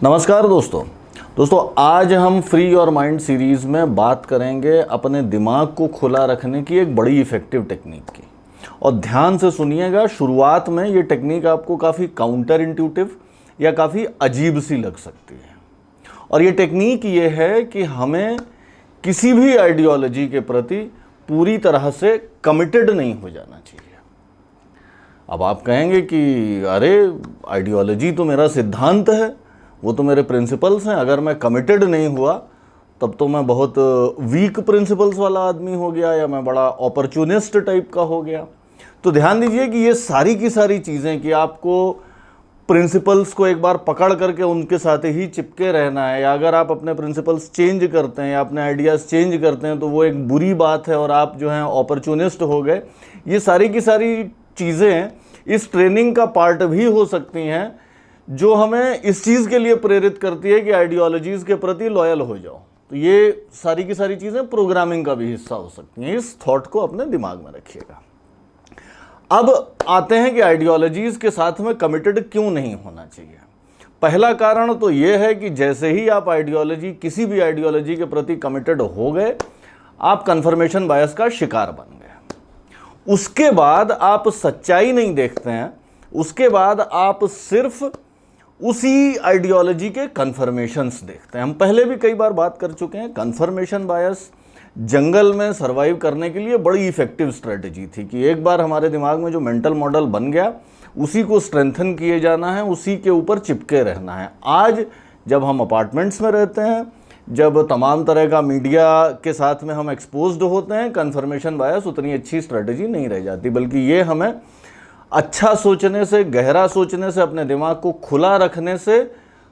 नमस्कार दोस्तों आज हम फ्री योर माइंड सीरीज़ में बात करेंगे अपने दिमाग को खुला रखने की एक बड़ी इफ़ेक्टिव टेक्निक की। और ध्यान से सुनिएगा, शुरुआत में ये टेक्निक आपको काफ़ी काउंटर इंट्यूटिव या काफ़ी अजीब सी लग सकती है। और ये टेक्निक ये है कि हमें किसी भी आइडियोलॉजी के प्रति पूरी तरह से कमिटेड नहीं हो जाना चाहिए। अब आप कहेंगे कि अरे आइडियोलॉजी तो मेरा सिद्धांत है, वो तो मेरे प्रिंसिपल्स हैं, अगर मैं कमिटेड नहीं हुआ तब तो मैं बहुत वीक प्रिंसिपल्स वाला आदमी हो गया या मैं बड़ा अपॉर्चुनिस्ट टाइप का हो गया। तो ध्यान दीजिए कि ये सारी की सारी चीज़ें कि आपको प्रिंसिपल्स को एक बार पकड़ करके उनके साथ ही चिपके रहना है, या अगर आप अपने प्रिंसिपल्स चेंज करते हैं या अपने आइडियाज़ चेंज करते हैं तो वो एक बुरी बात है और आप जो हैं अपॉर्चुनिस्ट हो गए। ये सारी की सारी चीज़ें इस ट्रेनिंग का पार्ट भी हो सकती हैं जो हमें इस चीज़ के लिए प्रेरित करती है कि आइडियोलॉजीज़ के प्रति लॉयल हो जाओ। तो ये सारी की सारी चीज़ें प्रोग्रामिंग का भी हिस्सा हो सकती हैं। इस थॉट को अपने दिमाग में रखिएगा। अब आते हैं कि आइडियोलॉजीज़ के साथ में कमिटेड क्यों नहीं होना चाहिए। पहला कारण तो ये है कि जैसे ही आप किसी भी आइडियोलॉजी के प्रति कमिटेड हो गए, आप कन्फर्मेशन बायस का शिकार बन गए। उसके बाद आप सच्चाई नहीं देखते हैं, उसके बाद आप सिर्फ उसी आइडियोलॉजी के कन्फर्मेशंस देखते हैं। हम पहले भी कई बार बात कर चुके हैं, कन्फर्मेशन बायस जंगल में सरवाइव करने के लिए बड़ी इफेक्टिव स्ट्रेटजी थी कि एक बार हमारे दिमाग में जो मेंटल मॉडल बन गया उसी को स्ट्रेंथन किए जाना है, उसी के ऊपर चिपके रहना है। आज जब हम अपार्टमेंट्स में रहते हैं, जब तमाम तरह का मीडिया के साथ में हम एक्सपोज्ड होते हैं, कन्फर्मेशन बायस उतनी अच्छी स्ट्रेटजी नहीं रह जाती, बल्कि ये हमें अच्छा सोचने से, गहरा सोचने से, अपने दिमाग को खुला रखने से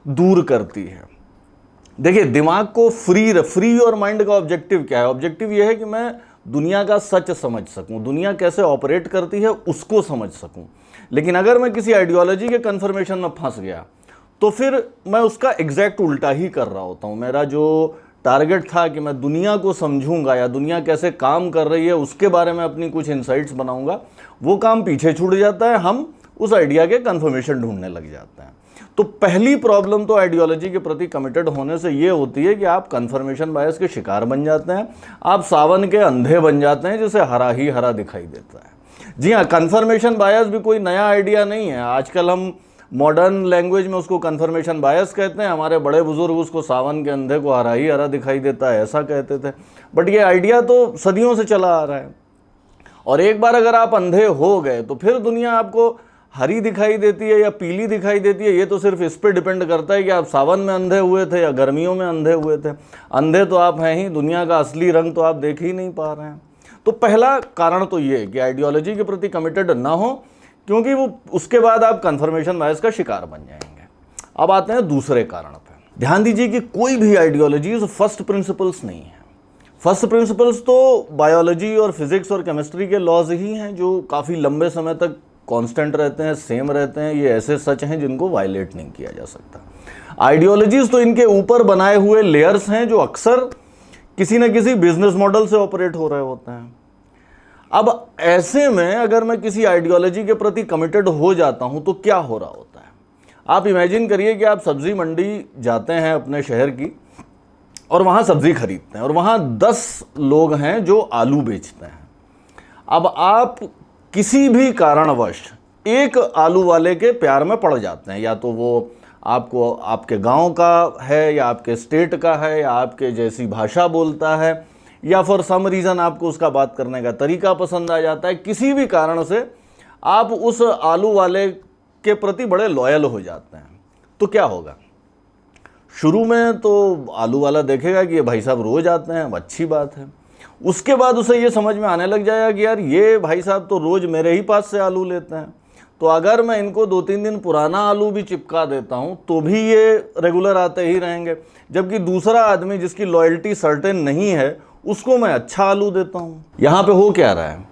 दूर करती है। देखिए, दिमाग को फ्री और माइंड का ऑब्जेक्टिव क्या है? ऑब्जेक्टिव यह है कि मैं दुनिया का सच समझ सकूं, दुनिया कैसे ऑपरेट करती है उसको समझ सकूं। लेकिन अगर मैं किसी आइडियोलॉजी के कन्फर्मेशन में फंस गया तो फिर मैं उसका एग्जैक्ट उल्टा ही कर रहा होता हूं। मेरा जो टारगेट था कि मैं दुनिया को समझूंगा या दुनिया कैसे काम कर रही है उसके बारे में अपनी कुछ इंसाइट्स बनाऊंगा, वो काम पीछे छूट जाता है। हम उस आइडिया के कन्फर्मेशन ढूंढने लग जाते हैं। तो पहली प्रॉब्लम तो आइडियोलॉजी के प्रति कमिटेड होने से ये होती है कि आप कन्फर्मेशन बायस के शिकार बन जाते हैं। आप सावन के अंधे बन जाते हैं जिसे हरा ही हरा दिखाई देता है। जी हाँ, कन्फर्मेशन बायस भी कोई नया आइडिया नहीं है। आजकल हम मॉडर्न लैंग्वेज में उसको कन्फर्मेशन बायस कहते हैं। हमारे बड़े बुजुर्ग उसको सावन के अंधे को हरा ही हरा दिखाई देता है ऐसा कहते थे। बट ये आइडिया तो सदियों से चला आ रहा है। और एक बार अगर आप अंधे हो गए तो फिर दुनिया आपको हरी दिखाई देती है या पीली दिखाई देती है, ये तो सिर्फ इस पे डिपेंड करता है कि आप सावन में अंधे हुए थे या गर्मियों में अंधे हुए थे। अंधे तो आप हैं ही, दुनिया का असली रंग तो आप देख ही नहीं पा रहे हैं। तो पहला कारण तो ये है कि आइडियोलॉजी के प्रति कमिटेड ना हो, क्योंकि वो उसके बाद आप कन्फर्मेशन बायस का शिकार बन जाएंगे। अब आते हैं दूसरे कारण पे। ध्यान दीजिए कि कोई भी आइडियोलॉजीज फर्स्ट प्रिंसिपल्स नहीं है। फर्स्ट प्रिंसिपल्स तो बायोलॉजी और फिजिक्स और केमिस्ट्री के लॉज ही हैं जो काफ़ी लंबे समय तक कांस्टेंट रहते हैं, सेम रहते हैं। ये ऐसे सच हैं जिनको वायलेट नहीं किया जा सकता। आइडियोलॉजीज तो इनके ऊपर बनाए हुए लेयर्स हैं जो अक्सर किसी न किसी बिजनेस मॉडल से ऑपरेट हो रहे होते हैं। अब ऐसे में अगर मैं किसी आइडियोलॉजी के प्रति कमिटेड हो जाता हूं तो क्या हो रहा होता है? आप इमेजिन करिए कि आप सब्जी मंडी जाते हैं अपने शहर की और वहां सब्जी खरीदते हैं और वहां 10 लोग हैं जो आलू बेचते हैं। अब आप किसी भी कारणवश एक आलू वाले के प्यार में पड़ जाते हैं, या तो वो आपको आपके गांव का है या आपके स्टेट का है या आपके जैसी भाषा बोलता है, या फॉर सम रीज़न आपको उसका बात करने का तरीका पसंद आ जाता है। किसी भी कारण से आप उस आलू वाले के प्रति बड़े लॉयल हो जाते हैं। तो क्या होगा? शुरू में तो आलू वाला देखेगा कि ये भाई साहब रोज़ आते हैं, अच्छी बात है। उसके बाद उसे ये समझ में आने लग जाएगा कि यार ये भाई साहब तो रोज़ मेरे ही पास से आलू लेते हैं, तो अगर मैं इनको 2-3 दिन पुराना आलू भी चिपका देता हूं तो भी ये रेगुलर आते ही रहेंगे। जबकि दूसरा आदमी जिसकी लॉयल्टी सर्टेन नहीं है उसको मैं अच्छा आलू देता हूं। यहां पे हो क्या रहा है?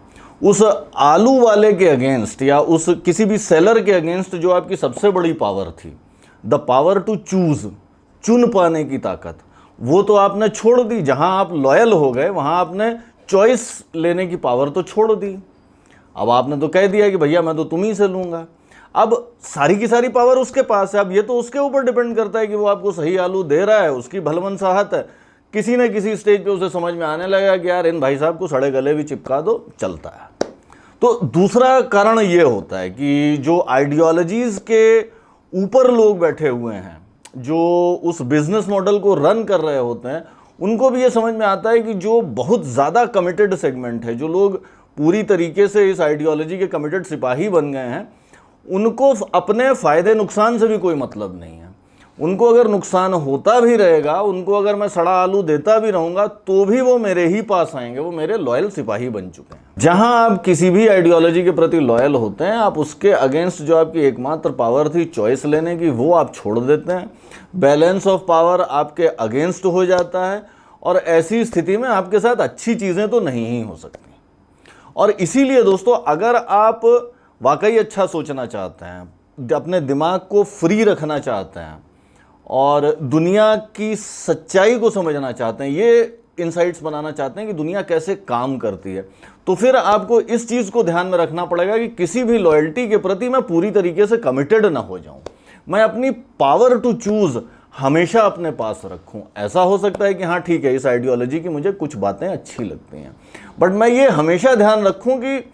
उस आलू वाले के अगेंस्ट या उस किसी भी सेलर के अगेंस्ट जो आपकी सबसे बड़ी पावर थी, द पावर टू चूज, चुन पाने की ताकत, वो तो आपने छोड़ दी। जहां आप लॉयल हो गए वहां आपने चॉइस लेने की पावर तो छोड़ दी। अब आपने तो कह दिया कि भैया मैं तो तुम ही से लूँगा। अब सारी की सारी पावर उसके पास है, अब ये तो उसके ऊपर डिपेंड करता है कि वो आपको सही आलू दे रहा है, उसकी भलमनसाहत है। किसी न किसी स्टेज पे उसे समझ में आने लगा कि यार इन भाई साहब को सड़े गले भी चिपका दो, चलता है। तो दूसरा कारण ये होता है कि जो आइडियोलॉजीज के ऊपर लोग बैठे हुए हैं, जो उस बिजनेस मॉडल को रन कर रहे होते हैं, उनको भी ये समझ में आता है कि जो बहुत ज़्यादा कमिटेड सेगमेंट है, जो लोग पूरी तरीके से इस आइडियोलॉजी के कमिटेड सिपाही बन गए हैं, उनको अपने फ़ायदे नुकसान से भी कोई मतलब नहीं है। उनको अगर नुकसान होता भी रहेगा, उनको अगर मैं सड़ा आलू देता भी रहूँगा, तो भी वो मेरे ही पास आएंगे, वो मेरे लॉयल सिपाही बन चुके हैं। जहां आप किसी भी आइडियोलॉजी के प्रति लॉयल होते हैं, आप उसके अगेंस्ट जो आपकी एकमात्र पावर थी चॉइस लेने की, वो आप छोड़ देते हैं। बैलेंस ऑफ पावर आपके अगेंस्ट हो जाता है, और ऐसी स्थिति में आपके साथ अच्छी चीज़ें तो नहीं ही हो सकती। और इसीलिए दोस्तों, अगर आप वाकई अच्छा सोचना चाहते हैं, अपने दिमाग को फ्री रखना चाहते हैं और दुनिया की सच्चाई को समझना चाहते हैं, ये इनसाइट्स बनाना चाहते हैं कि दुनिया कैसे काम करती है, तो फिर आपको इस चीज़ को ध्यान में रखना पड़ेगा कि किसी भी लॉयल्टी के प्रति मैं पूरी तरीके से कमिटेड ना हो जाऊं। मैं अपनी पावर टू चूज़ हमेशा अपने पास रखूं। ऐसा हो सकता है कि हाँ ठीक है, इस आइडियोलॉजी की मुझे कुछ बातें अच्छी लगती हैं, बट मैं ये हमेशा ध्यान रखूं कि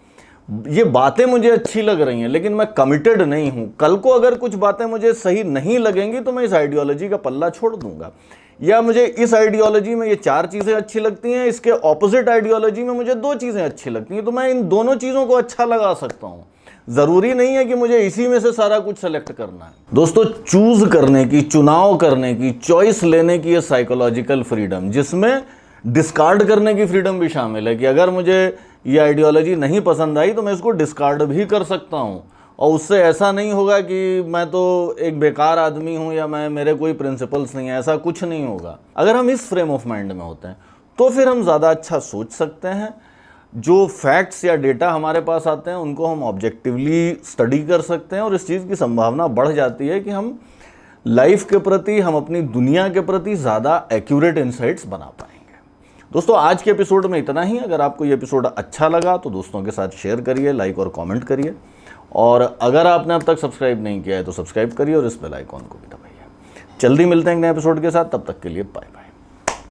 ये बातें मुझे अच्छी लग रही हैं, लेकिन मैं कमिटेड नहीं हूं। कल को अगर कुछ बातें मुझे सही नहीं लगेंगी तो मैं इस आइडियोलॉजी का पल्ला छोड़ दूंगा। या मुझे इस आइडियोलॉजी में ये 4 चीज़ें अच्छी लगती हैं, इसके ऑपोजिट आइडियोलॉजी में मुझे 2 चीज़ें अच्छी लगती हैं, तो मैं इन दोनों चीज़ों को अच्छा लगा सकता हूँ। ज़रूरी नहीं है कि मुझे इसी में से सारा कुछ सेलेक्ट करना है। दोस्तों, चूज़ करने की, चुनाव करने की, चॉइस लेने की ये साइकोलॉजिकल फ्रीडम, जिसमें डिस्कार्ड करने की फ्रीडम भी शामिल है कि अगर मुझे ये आइडियोलॉजी नहीं पसंद आई तो मैं इसको डिस्कार्ड भी कर सकता हूँ, और उससे ऐसा नहीं होगा कि मैं तो एक बेकार आदमी हूँ या मेरे कोई प्रिंसिपल्स नहीं है, ऐसा कुछ नहीं होगा। अगर हम इस फ्रेम ऑफ माइंड में होते हैं तो फिर हम ज़्यादा अच्छा सोच सकते हैं। जो फैक्ट्स या डेटा हमारे पास आते हैं उनको हम ऑब्जेक्टिवली स्टडी कर सकते हैं, और इस चीज़ की संभावना बढ़ जाती है कि हम लाइफ के प्रति, हम अपनी दुनिया के प्रति ज़्यादा एक्यूरेट इंसाइट्स बना पाएंगे। दोस्तों, आज के एपिसोड में इतना ही। अगर आपको ये एपिसोड अच्छा लगा तो दोस्तों के साथ शेयर करिए, लाइक और कमेंट करिए, और अगर आपने अब तक सब्सक्राइब नहीं किया है तो सब्सक्राइब करिए और इस बेल आइकॉन को भी दबाइए। जल्दी मिलते हैं एक नए एपिसोड के साथ, तब तक के लिए बाय बाय।